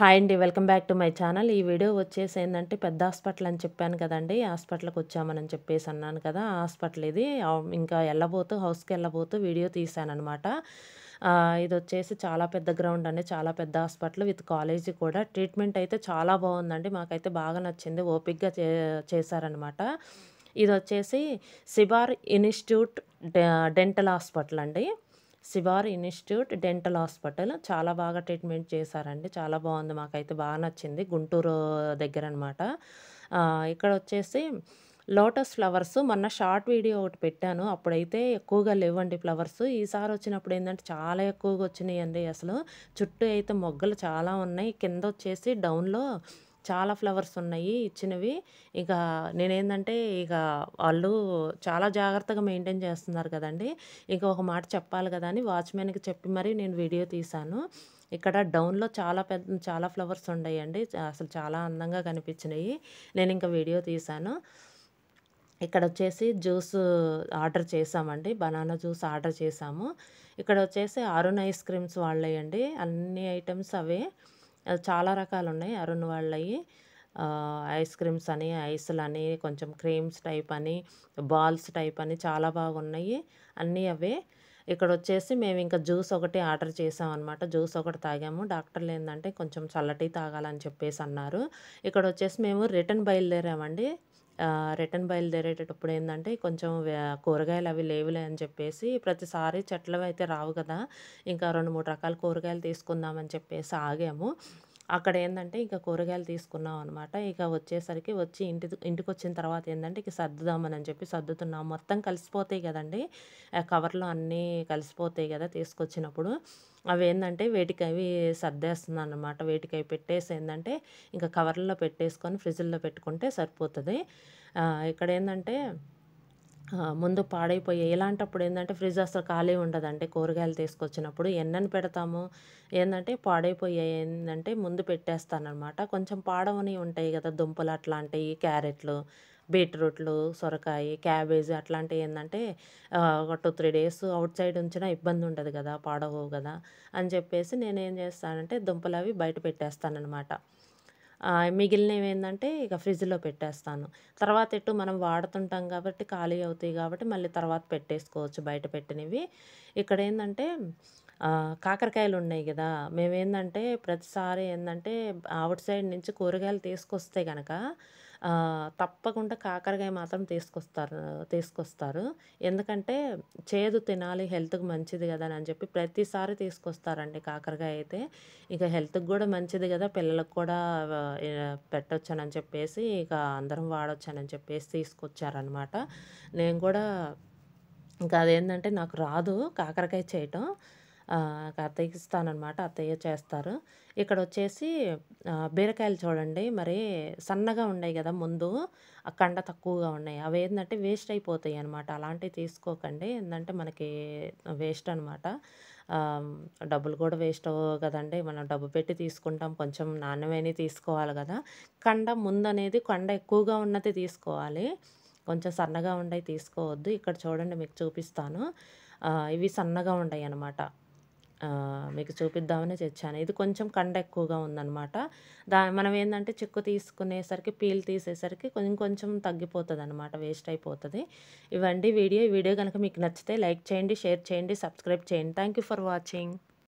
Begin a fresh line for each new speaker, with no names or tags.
Hi అండి. Welcome back to my channel. ఈ video వచ్చేసి ఏందంటే పెద్ద హాస్పిటల్ అని చెప్పాను కదండీ! హాస్పిటల్‌కి వచ్చామని చెప్పేసి అన్నాను కదా! ఆ హాస్పిటల్ ఇది. ఇంకా హౌస్‌కెళ్ళబోతూ వీడియో తీశాననమాట. ఇదొచ్చేసి చాలా పెద్ద గ్రౌండ్ అండి. చాలా పెద్ద హాస్పిటల్ విత్ కాలేజీ కూడా. ట్రీట్మెంట్ అయితే చాలా బావుందండి. మాకైతే బాగా నచ్చింది. ఓపికగా చేశారనమాట. ఇదొచ్చేసి సిబార్ ఇన్‌స్టిట్యూట్ డె డెంటల్ హాస్పిటల్ అండి. Sibar institute dental hospital. చాలా బాగా ట్రీట్మెంట్ చేశారండి. చాలా బావుంది. మాకైతే బాగా నచ్చింది. గుంటూరు దగ్గరనమాట. ఇక్కడొచ్చేసి లోటస్ ఫ్లవర్స్ మొన్న షార్ట్ వీడియో ఒకటి పెట్టాను. అప్పుడైతే ఎక్కువగా లేవండి ఫ్లవర్స్. ఈసారొచ్చినప్పుడు ఏందంటే చాలా ఎక్కువగా వచ్చినియండి అసలు. చుట్టూ అయితే మొగ్గలు చాలా ఉన్నాయి. కిందొచ్చేసి డౌన్‌లో చాలా ఫ్లవర్స్ ఉన్నాయి ఇచ్చినవి. ఇక నేనేందంటే ఇక వాళ్ళు చాలా జాగ్రత్తగా మెయింటైన్ చేస్తున్నారు కదండీ! ఇక ఒక మాట చెప్పాలి గదా! అని వాచ్‌మెన్‌కి చెప్పి మరీ నేను వీడియో తీశాను. ఇక్కడ డౌన్‌లో చాలా ఫ్లవర్స్ ఉండయండి. అసలు చాలా అందంగా కనిపించినియి. నేనింక వీడియో తీశాను. ఇక్కడొచ్చేసి జ్యూస్ ఆర్డర్ చేశామండి. బనానా జ్యూస్ ఆర్డర్ చేశాము. ఇక్కడొచ్చేసి అరుణ్ ఐస్ క్రీమ్స్ వాళ్ళయండి. అన్ని ఐటెమ్స్ అవే. చాలా రకాలున్నాయి అరుణ్ వాళ్ళయి. ఐస్ క్రీమ్స్ అని, ఐసులని, కొంచెం క్రీమ్స్ టైప్ అని, బాల్స్ టైప్ అని చాలా బాగున్నాయి. అన్నీ అవే. ఇక్కడొచ్చేసి మేమింక జ్యూస్ ఒకటి ఆర్డర్ చేశామనమాట. జ్యూస్ ఒకటి తాగాము. డాక్టర్లేందంటే కొంచెం చల్లటియి తాగాలని చెప్పేసన్నారు. ఇక్కడొచ్చేసి మేము రిటర్న్ బయలుదేరామండి. రిటర్న్ బయలుదేరేటప్పుడు ఏందంటే కొంచెం కూరగాయలవి లేవులే అని చెప్పేసి ప్రతిసారి చెట్లవైతే రావు గదా! ఇంకా 2, 3 రకాల కూరగాయలు తీసుకుందామని చెప్పేసి ఆగాము. అక్కడేందంటే ఇక కూరగాయలు తీసుకున్నాం అనమాట. ఇక వచ్చేసరికి ఇంటికొచ్చిన తర్వాత ఏందంటే ఇక సర్దుదామని చెప్పి సర్దుతున్నాం. మొత్తం కలిసిపోతాయి గదండీ! కవర్‌లో అన్నీ కలిసిపోతాయి గదా! తీసుకొచ్చినప్పుడు. అవేందంటే వేటికవి సర్దేస్తున్నాననమాట. వేటికవి పెట్టేసి ఏందంటే ఇంక కవర్‌లో పెట్టేసుకొని ఫ్రిడ్జ్‌లో పెట్టుకుంటే సరిపోతది. ఇక్కడేందంటే ముందు పాడైపోయాయి. ఇలాంటప్పుడేందంటే ఫ్రిడ్జ్ అసలు ఖాళీ ఉండదండి కూరగాయలు తీసుకొచ్చినప్పుడు. ఎన్నని పెడతాము? ఏందంటే పాడైపోయాయి ఏందంటే ముందు పెట్టేస్తాననమాట. కొంచెం పాడవనియి ఉంటాయి గదా! దుంపలు అట్లాంటియి, క్యారెట్లు, బీట్రూట్లు, సొరకాయి, క్యాబేజీ అట్లాంటియి ఏందంటే ఒక 2, 3 డేస్ ఔట్ సైడ్ ఉంచినా ఇబ్బందుండదు గదా! పాడవవు గదా! అని చెప్పేసి నేనేం చేస్తానంటే దుంపలవి బయట పెట్టేస్తాననమాట. మిగిలినవేందంటే ఇక ఫ్రిడ్జ్‌లో పెట్టేస్తాను. తర్వాత ఎటు మనం వాడుతుంటాం గాబట్టి ఖాళీ అవుతాయి గాబట్టి మళ్ళీ తర్వాత పెట్టేసుకోవచ్చు బయట పెట్టినవి. ఇక్కడేందంటే కాకరకాయలున్నాయి గదా! మేమేందంటే ప్రతిసారి ఏందంటే ఔట్ సైడ్ నుంచి కూరగాయలు తీసుకొస్తే గనక తప్పకుండా కాకరకాయ మాత్రం తీసుకొస్తారు. ఎందుకంటే చేదు తినాలి హెల్త్‌కి మంచిది గదా! అని చెప్పి ప్రతిసారి తీసుకొస్తారండి కాకరకాయ అయితే. ఇక హెల్త్‌కి గూడా మంచిది గదా! పిల్లలకి కూడా పెట్టొచ్చనని చెప్పేసి ఇక అందరం వాడొచ్చనని చెప్పేసి తీసుకొచ్చారనమాట. నేను గూడా ఇంకా అదేంటంటే నాకు రాదు కాకరకాయ చేయటం. అత్తయ్యకి ఇస్తాననమాట. అత్తయ్య చేస్తారు. ఇక్కడొచ్చేసి బీరకాయలు చూడండి మరి సన్నగా ఉన్నాయి గదా! ముందు ఆ కండ తక్కువగా ఉన్నాయి. అవేందంటే వేస్ట్ అయిపోతాయనమాట. అలాంటివి తీసుకోకండి. ఏందంటే మనకి వేస్ట్ అనమాట. ఆహ్, డబ్బులు కూడా వేస్ట్ అవ్వవు గదండీ! మనం డబ్బు పెట్టి తీసుకుంటాం. కొంచెం నాణ్యమైనయి తీసుకోవాలి గదా! కండ ఎక్కువగా ఉన్నది తీసుకోవాలి. కొంచెం సన్నగా ఉండయి తీసుకోవద్దు. ఇక్కడ చూడండి మీకు చూపిస్తాను. ఇవి సన్నగా ఉండయనమాట. మీకు చూపిద్దామనే తెచ్చాను. ఇది కొంచెం కండ ఎక్కువగా ఉందనమాట. మనం ఏందంటే చెక్కు తీసుకునేసరికి పీల్ తీసేసరికి కొంచెం తగ్గిపోతదనమాట. వేస్ట్ అయిపోతది. ఇవండి వీడియో. ఈ వీడియో గనక మీకు నచ్చితే లైక్ చేయండి, షేర్ చేయండి, సబ్స్క్రైబ్ చేయండి. Thank you for watching.